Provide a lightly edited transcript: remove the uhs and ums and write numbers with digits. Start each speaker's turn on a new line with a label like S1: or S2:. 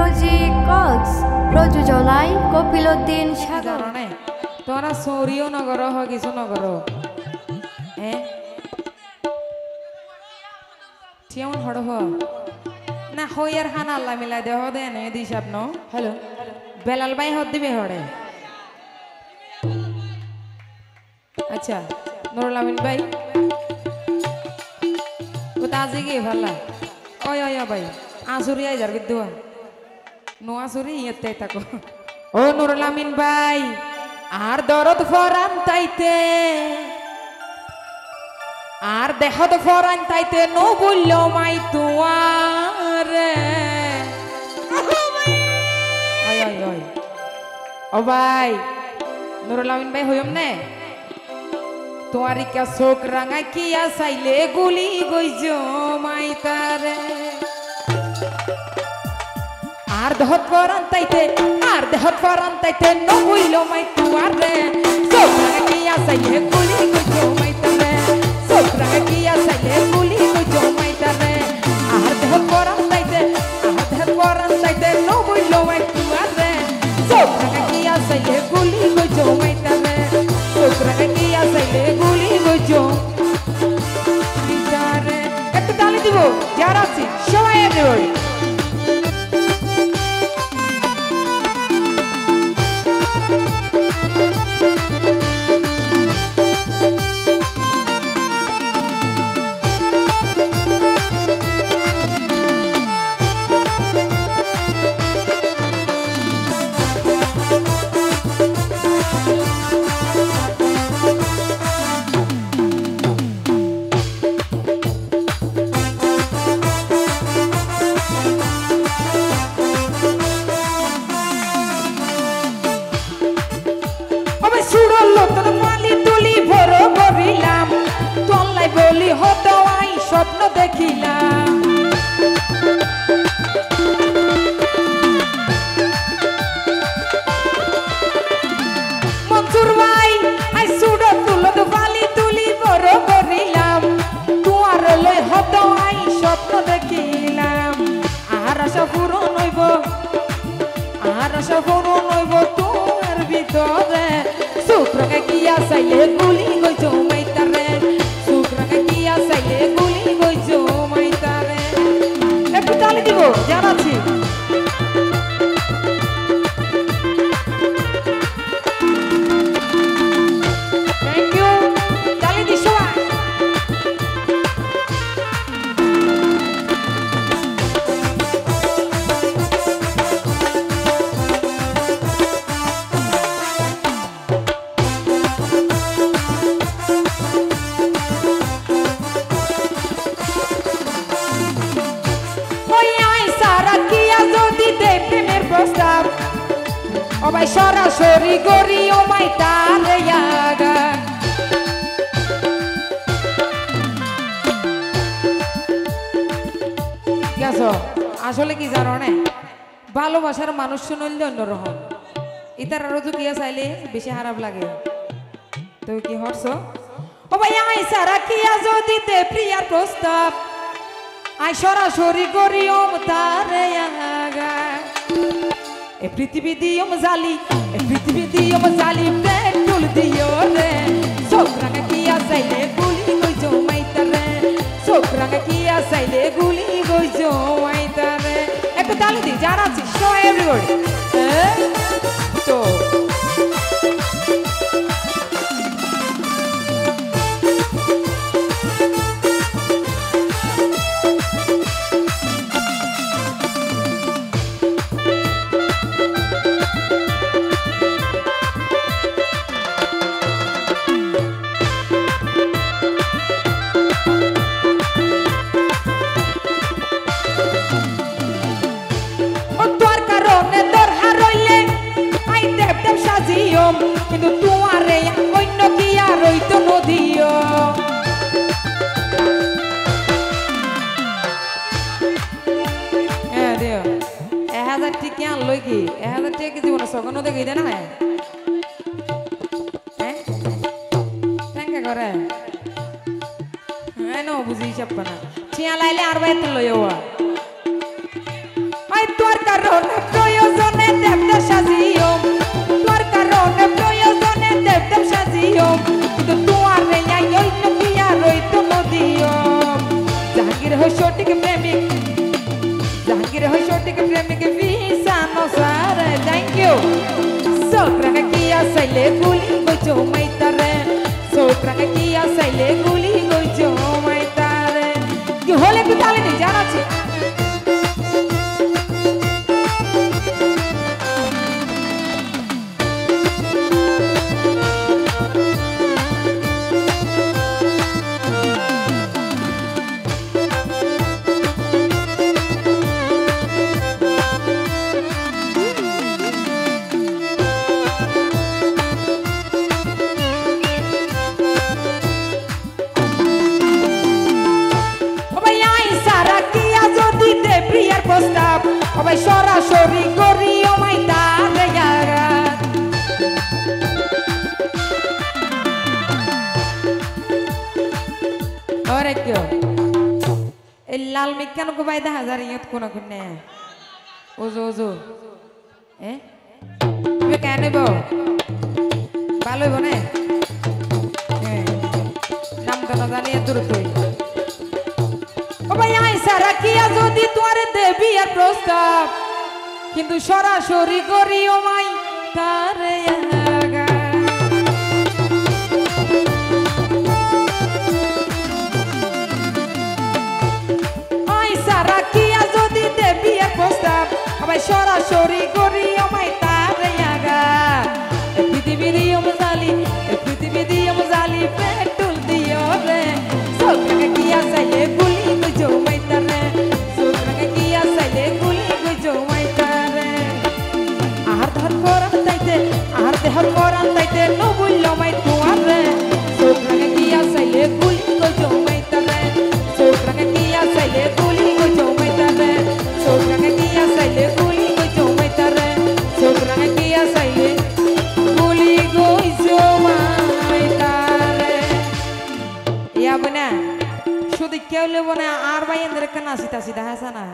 S1: music Cox প্রযোজনায় কপিলউদ্দিন সাগর
S2: তোরা সৌরিও নগর হ কিছু নগর ঠিয়ন হড় হ না হইয়ার হান আল্লাহ মিলাই দেহ দে নে দিস আপনো হ্যালো বেলাল ভাই হদ দিবে হড়ে আচ্ছা নুরুল আমিন ভাই ও তাজি কি ভালা ওই ওই ভাই আসুরি আই যার বিদ্যু নো আসুরি ইয়েতে থাকো ও নুরুল আমিন ভাই আর দরদ ফরান তাইতে আর দেহদ ফরান তাইতে নো বলল মাই তুয়ার ওই ওই ওই ও ভাই নুরুল আমিন ভাই হইম নে তোমার কা চোখ রাঙা কি আসাইলে গুলি গইজ মাই তারে আর দেহত ফরান তাইতে নো বলল মাই তুয়ারে চোখ রাঙা কি আসাইলে গুলি গইজ মাই তারে চোখ রাঙা কি আসাইলে গুলি গইজ মাই তারে আর দেহত ফরান তাইতে নো বলল মাই তুয়ারে চোখ রাঙা কি আসাইলে গুলি গইজ মাই তারে চোখ রাঙা কি আসাইলে গুলি গইজ তারে একটু তালি দিব যারা আছি সবাই এভাবে বলি হতো আই স্বপ্ন দেখিলাম মনসুর ভাই আই সুড়ো তুলো বালি তুলি বড় করিলাম তোমার লই হতো আই স্বপ্ন দেখিলাম আর আশা পূরণ হইব তোমার ভিতরে শুক্রকে কি আসাইলে গুলি গইছ মাইতারে শুক্রকে কি আসাইলে গুলি গইছ মাইতারে একটু তালি দিব জানাচ্ছি থ্যাংক ইউ তালি দি সবাই ও ভাই সরাসরি গরি ও মাই তারে আগা গেছো আসলে কি জানো না ভালোবাসার মানুষ শুনলে অন্যরকম ইতার আরো তো কি চাইলে বেশি খারাপ লাগে তো কি হরছ ও ভাই আই সারা কি যদি তে প্রিয়ার প্রস্তাব আই সরাসরি গরি ও তারে আগা এ পৃথিবী দিয়ম জালি পেট্রোল দিও রে চোখরাঙা কি আসাইলে গুলি গইজ মাইতারে চোখরাঙা কি আসাইলে গুলি গইজ মাইতারে একটু তালি দি যারা আছি শো এভরিবডি তো কিন্তু তোমারে অন্য কি আর হইতো নদীও হ্যাঁ দিও 1000 টাকা আনলই কি 1000 টাকা কি জীবনে সগনো দেখি দেনা না হ্যাঁ থ্যাংক ইউ করে হ্যাঁ নো বুঝি হিসাব না ছিয়া লাইলে আর বাইতে লইও আই তোর কারণে প্রয়োজনে দেবদেব সাজিও তোর কারণে প্রয়োজনে দেবদেব সাজিও কিন্তু তোমার রে আইল কি আর রইতো নদিও জাহাঙ্গীর হয় সঠিক প্রেমিক জাহাঙ্গীর হয় সঠিক প্রেমিক ভিসানো সারে থ্যাংক ইউ সোকরাকে কি আসাইলে গুলি গইছো মাইতারে সোকরাকে কি আসাইলে গুলি গইছো মাইতারে কি হলে একটু তালে নেই জানাচ্ছি প্রস্তাব সবাই সরাসরি করি আমায় তারে ওরে কেউ এই লাল মেঘ কেন গোবাই দেখা হাজার ইয়ত কোন কোনে ওজো ওজো তুমি কেন নেব ভালো হইব না নাম তো না জানি দূর তুই সারা কিয়া যদি তোরে দেবী আর প্রস্তাব কিন্তু সরাসরি করি ও মাই তারে আগা আই সারা কিয়া যদি দেবী আর প্রস্তাব আবার সরাসরি করি ও মাই তারে আগা পৃথিবী দিও মজালি পেটুল দিও রে সবকে কিয়া চাইলে গুলি গুজো মাইতারে সবকে কিয়া চাইলে গুলি গুজো মাইতারে আর ধর করান তাইতে নো বুঝলো মাই তোমারে সবকে কিয়া চাইলে গুলি গুজো মাইতারে সবকে কিয়া চাইলে গুলি গুজো মাইতারে সবকে কিয়া চাইলে গুলি গুজো মাইতারে সবকে কিয়া চাইলে গুলি গুজো মাইতারে ইয়া বনা শুধু কেউ লেবো না আর ভাই এদের নাচি তাসি দেখা না